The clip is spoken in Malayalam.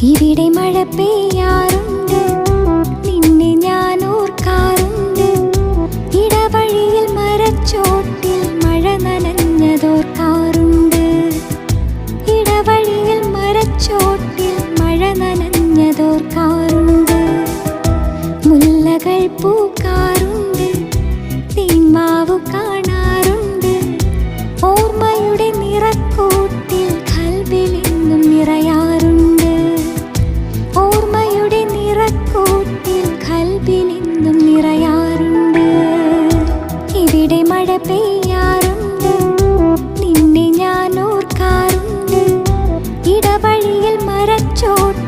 ഇവിടെ മഴ പെയ്യാറുണ്ട്, നിന്നെ ഞാൻ ഓർക്കാറുണ്ട്. ഇടവഴിയിൽ മരച്ചോട്ടിൽ മഴ നനഞ്ഞതോർക്കാറുണ്ട്. ഇടവഴിയിൽ മരച്ചോട്ടിൽ മഴ നനഞ്ഞതോർക്കാറുണ്ട്. മുല്ലകൾ പൂക്കാറുണ്ട്, തേന്മാവു കാണാറുണ്ട്. ഓർമ്മയുടെ നിറക്കൂട്ടിൽ ഖൽബിലെന്നും നിറയാറുണ്ട്. ഓർമ്മയുടെ നിറക്കൂട്ടിൽ ഖൽബിലെന്നും നിറയാറുണ്ട്. ഇവിടെ മഴ പെയ്യാറുണ്ട്, നിന്നെ ഞാൻ ഓർക്കാറുണ്ട്. ഇടവഴിയിൽ മരച്ചോട്ടിൽ